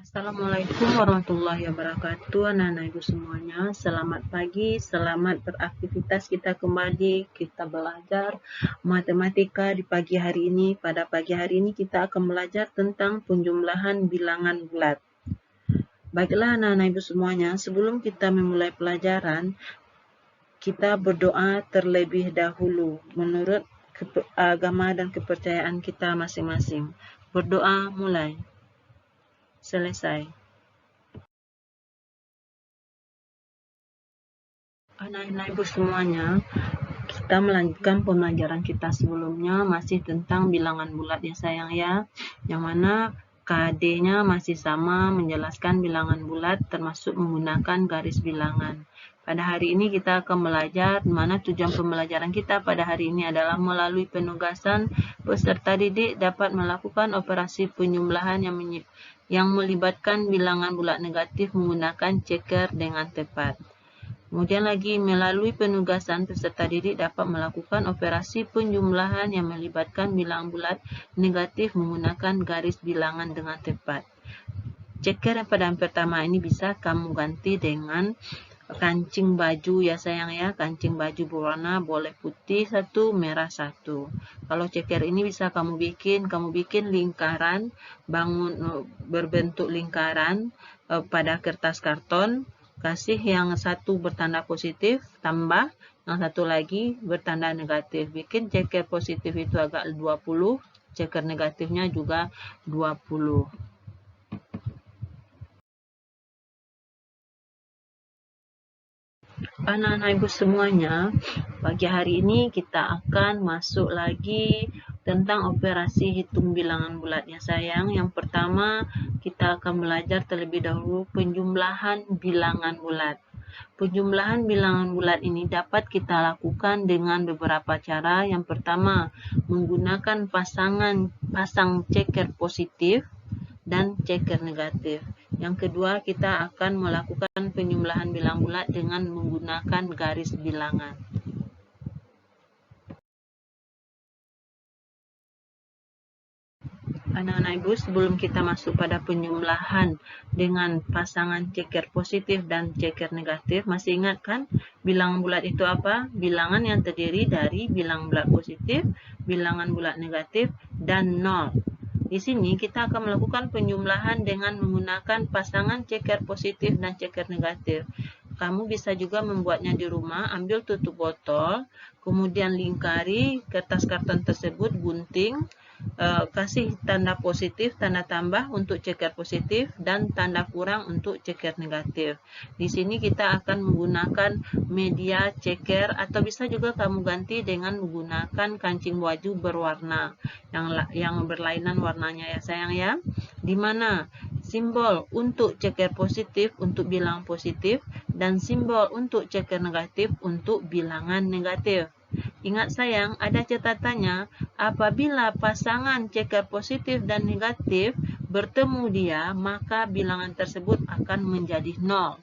Assalamualaikum warahmatullahi wabarakatuh, anak-anak ibu semuanya. Selamat pagi, selamat beraktivitas. Kita kembali, kita belajar matematika di pagi hari ini. Pada pagi hari ini kita akan belajar tentang penjumlahan bilangan bulat. Baiklah anak-anak ibu semuanya, sebelum kita memulai pelajaran, kita berdoa terlebih dahulu menurut agama dan kepercayaan kita masing-masing. Berdoa mulai. Selesai. Anak-anak ibu semuanya, kita melanjutkan pembelajaran kita sebelumnya masih tentang bilangan bulat ya sayang ya, yang mana KD-nya masih sama, menjelaskan bilangan bulat termasuk menggunakan garis bilangan. Pada hari ini kita akan belajar mana tujuan pembelajaran kita pada hari ini adalah melalui penugasan peserta didik dapat melakukan operasi penjumlahan yang melibatkan bilangan bulat negatif menggunakan ceker dengan tepat. Kemudian lagi, melalui penugasan peserta didik dapat melakukan operasi penjumlahan yang melibatkan bilangan bulat negatif menggunakan garis bilangan dengan tepat. Ceker yang pada yang pertama ini bisa kamu ganti dengan kancing baju ya sayang ya. Kancing baju berwarna boleh putih satu, merah satu. Kalau ceker ini bisa kamu bikin lingkaran, berbentuk lingkaran pada kertas karton. Kasih yang satu bertanda positif, tambah yang satu lagi bertanda negatif. Bikin ceker positif itu agak 20, ceker negatifnya juga 20. Anak-anak ibu semuanya, pagi hari ini kita akan masuk lagi tentang operasi hitung bilangan bulat ya sayang. Yang pertama, kita akan belajar terlebih dahulu penjumlahan bilangan bulat. Penjumlahan bilangan bulat ini dapat kita lakukan dengan beberapa cara. Yang pertama, menggunakan pasang ceker positif dan ceker negatif. Yang kedua, kita akan melakukan penjumlahan bilangan bulat dengan menggunakan garis bilangan. Anak-anak ibu, sebelum kita masuk pada penjumlahan dengan pasangan ceker positif dan ceker negatif, masih ingat kan bilangan bulat itu apa? Bilangan yang terdiri dari bilangan bulat positif, bilangan bulat negatif, dan 0. Di sini kita akan melakukan penjumlahan dengan menggunakan pasangan ceker positif dan ceker negatif. Kamu bisa juga membuatnya di rumah, ambil tutup botol, kemudian lingkari kertas karton tersebut, gunting, kasih tanda positif, tanda tambah untuk ceker positif, dan tanda kurang untuk ceker negatif. Di sini kita akan menggunakan media ceker atau bisa juga kamu ganti dengan menggunakan kancing baju berwarna yang berlainan warnanya ya sayang ya. Di mana simbol untuk ceker positif untuk bilangan positif dan simbol untuk ceker negatif untuk bilangan negatif. Ingat sayang, ada catatannya, apabila pasangan ceker positif dan negatif bertemu dia, maka bilangan tersebut akan menjadi 0.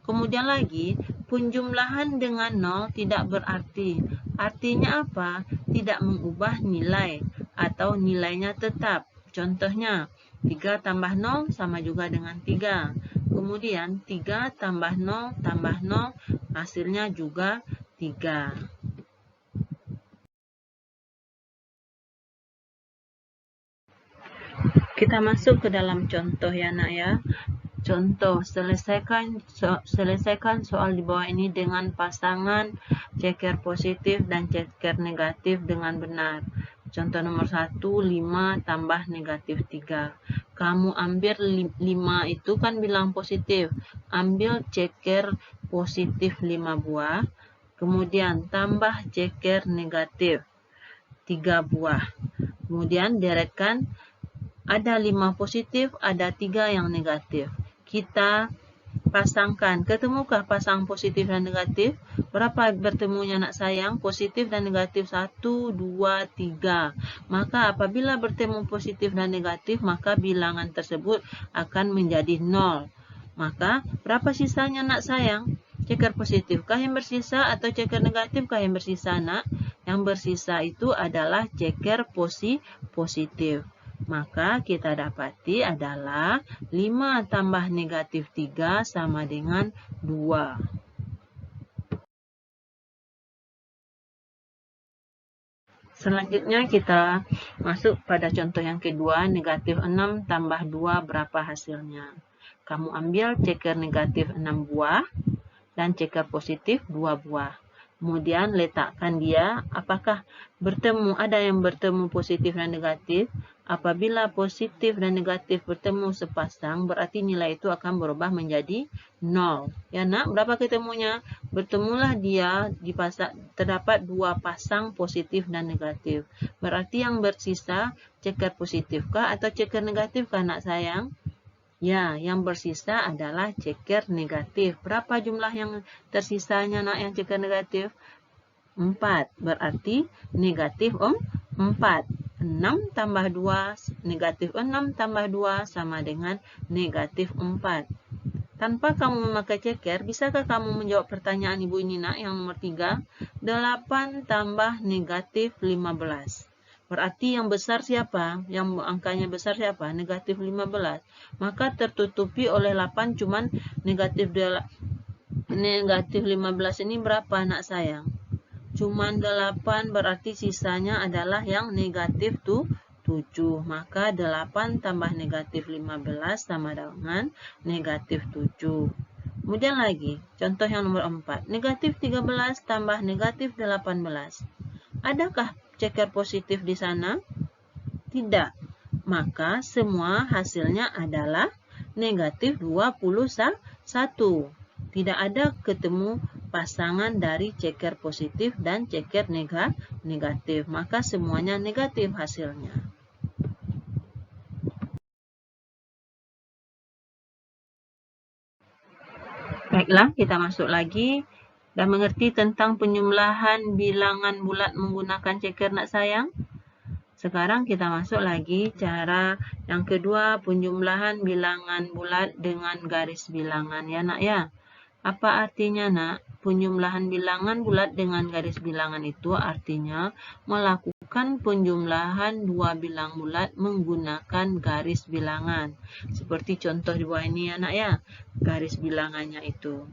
Kemudian lagi, penjumlahan dengan 0 tidak berarti. Artinya apa? Tidak mengubah nilai atau nilainya tetap. Contohnya, 3 tambah 0 sama juga dengan 3. Kemudian 3 tambah 0 hasilnya juga 3. Kita masuk ke dalam contoh ya nak ya. Contoh, selesaikan soal di bawah ini dengan pasangan ceker positif dan ceker negatif dengan benar. Contoh nomor 1, 5 tambah negatif 3. Kamu ambil 5 itu kan bilang positif. Ambil ceker positif 5 buah. Kemudian tambah ceker negatif 3 buah. Kemudian deretkan. Ada 5 positif, ada 3 yang negatif. Kita pasangkan. Ketemukah pasang positif dan negatif? Berapa bertemunya nak sayang? Positif dan negatif 1, 2, 3. Maka apabila bertemu positif dan negatif, maka bilangan tersebut akan menjadi 0. Maka berapa sisanya nak sayang? Ceker positifkah yang bersisa atau ceker negatifkah yang bersisa nak? Yang bersisa itu adalah ceker positif. Maka kita dapati adalah 5 tambah negatif 3 sama dengan 2. Selanjutnya kita masuk pada contoh yang kedua, negatif 6 tambah 2 berapa hasilnya? Kamu ambil ceker negatif 6 buah dan ceker positif 2 buah. Kemudian letakkan dia, apakah bertemu, ada yang bertemu positif dan negatif. Apabila positif dan negatif bertemu sepasang, berarti nilai itu akan berubah menjadi 0. Ya nak, berapa ketemunya? Bertemulah dia, terdapat 2 pasang positif dan negatif. Berarti yang bersisa ceker positifkah atau ceker negatifkah nak sayang? Ya, yang bersisa adalah ceker negatif. Berapa jumlah yang tersisanya nak yang ceker negatif? 4. Berarti negatif 4. 6 tambah 2, negatif 6 tambah 2 sama dengan negatif 4. Tanpa kamu memakai ceker, bisakah kamu menjawab pertanyaan Ibu ini nak yang nomor 3? 8 tambah negatif 15. Berarti yang besar siapa? Yang angkanya besar siapa? Negatif 15. Maka tertutupi oleh 8 cuman negatif 15 ini berapa anak sayang? Cuman 8, berarti sisanya adalah yang negatif 7. Maka 8 tambah negatif 15 sama dengan negatif 7. Kemudian lagi, contoh yang nomor 4. Negatif 13 tambah negatif 18. Adakah ceker positif di sana? Tidak. Maka semua hasilnya adalah negatif 21. Tidak ada ketemu pasangan dari ceker positif dan ceker negatif. Maka semuanya negatif hasilnya. Baiklah, kita masuk lagi. Dah mengerti tentang penjumlahan bilangan bulat menggunakan ceker nak sayang? Sekarang kita masuk lagi cara yang kedua, penjumlahan bilangan bulat dengan garis bilangan ya nak ya. Apa artinya nak? Penjumlahan bilangan bulat dengan garis bilangan itu artinya melakukan penjumlahan dua bilang bulat menggunakan garis bilangan. Seperti contoh di bawah ini ya nak ya, garis bilangannya itu.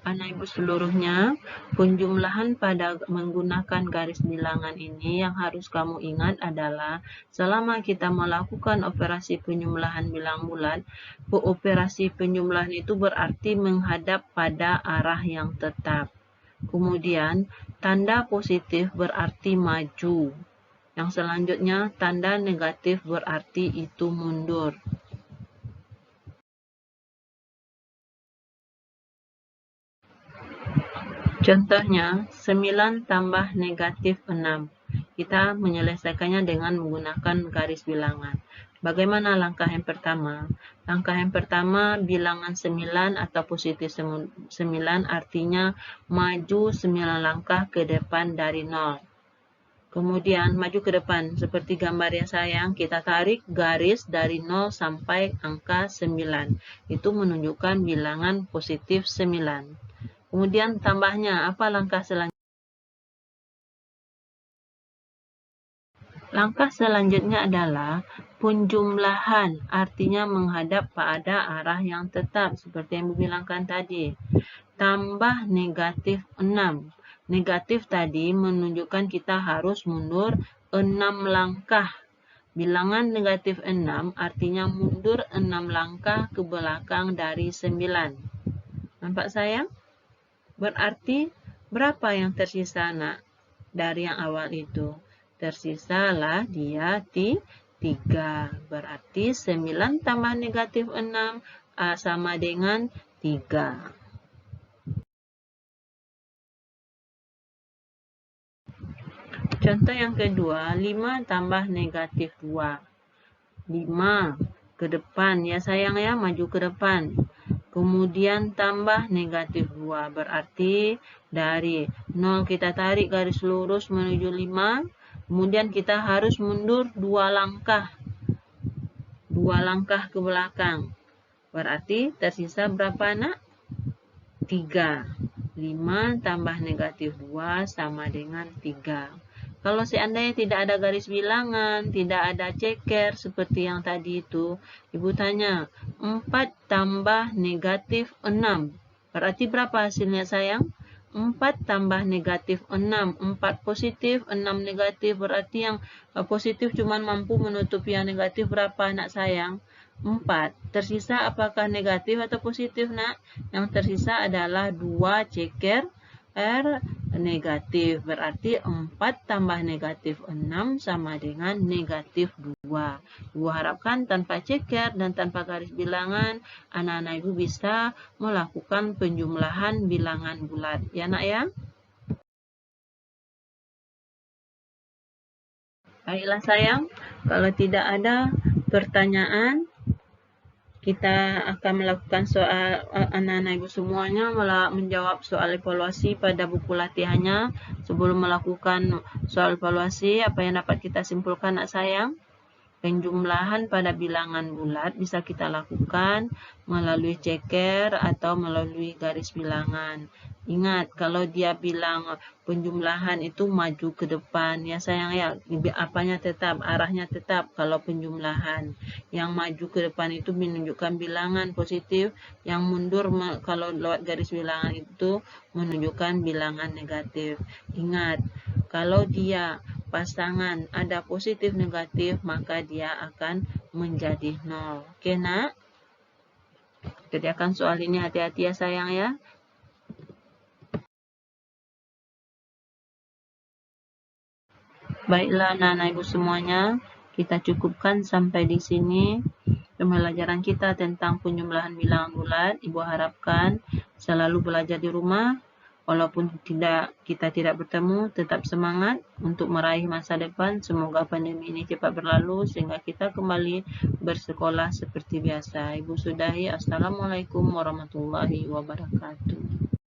Anak ibu seluruhnya, penjumlahan pada menggunakan garis bilangan ini yang harus kamu ingat adalah selama kita melakukan operasi penjumlahan bilang bulat, operasi penjumlahan itu berarti menghadap pada arah yang tetap. Kemudian, tanda positif berarti maju. Yang selanjutnya, tanda negatif berarti itu mundur. Contohnya, 9 tambah negatif 6. Kita menyelesaikannya dengan menggunakan garis bilangan. Bagaimana langkah yang pertama? Langkah yang pertama, bilangan 9 atau positif 9 artinya maju 9 langkah ke depan dari 0. Kemudian maju ke depan, seperti gambar yang sayang, kita tarik garis dari 0 sampai angka 9. Itu menunjukkan bilangan positif 9. Kemudian tambahnya, apa langkah selanjutnya? Langkah selanjutnya adalah penjumlahan, artinya menghadap pada arah yang tetap, seperti yang dibilangkan tadi. Tambah negatif 6. Negatif tadi menunjukkan kita harus mundur 6 langkah. Bilangan negatif 6 artinya mundur 6 langkah ke belakang dari 9. Nampak sayang? Berarti berapa yang tersisa nak dari yang awal itu? Tersisalah dia 3. Berarti 9 tambah negatif 6 sama dengan 3. Contoh yang kedua, 5 tambah negatif 2. 5 ke depan ya sayang ya, maju ke depan. Kemudian tambah negatif 2. Berarti dari 0 kita tarik garis lurus menuju 5. Kemudian kita harus mundur 2 langkah. 2 langkah ke belakang. Berarti tersisa berapa nak? 3. 5 tambah negatif 2 sama dengan 3. Kalau seandainya tidak ada garis bilangan, tidak ada ceker seperti yang tadi itu, Ibu tanya, 4 tambah negatif 6. Berarti berapa hasilnya sayang? 4 tambah negatif 6. 4 positif, 6 negatif. Berarti yang positif cuma mampu menutupi yang negatif berapa, nak sayang? 4. Tersisa apakah negatif atau positif, nak? Yang tersisa adalah 2 ceker negatif. Berarti 4 tambah negatif 6 sama dengan negatif 2. Ibu harapkan tanpa ceker dan tanpa garis bilangan, anak-anak Ibu bisa melakukan penjumlahan bilangan bulat. Ya, nak ya? Baiklah sayang, kalau tidak ada pertanyaan, kita akan melakukan soal anak-anak Ibu semuanya menjawab soal evaluasi pada buku latihannya. Sebelum melakukan soal evaluasi, apa yang dapat kita simpulkan, nak sayang? Penjumlahan pada bilangan bulat bisa kita lakukan melalui ceker atau melalui garis bilangan. Ingat, kalau dia bilang penjumlahan itu maju ke depan, ya sayang ya, apanya tetap, arahnya tetap. Kalau penjumlahan yang maju ke depan itu menunjukkan bilangan positif, yang mundur kalau lewat garis bilangan itu menunjukkan bilangan negatif. Ingat, kalau dia pasangan ada positif negatif, maka dia akan menjadi 0. Oke, nak? Kerjakan soal ini hati-hati ya sayang ya. Baiklah anak-anak Ibu semuanya, kita cukupkan sampai di sini pembelajaran kita tentang penjumlahan bilangan bulat. Ibu harapkan selalu belajar di rumah. Walaupun kita tidak bertemu, tetap semangat untuk meraih masa depan. Semoga pandemi ini cepat berlalu sehingga kita kembali bersekolah seperti biasa. Ibu sudahi. Assalamualaikum warahmatullahi wabarakatuh.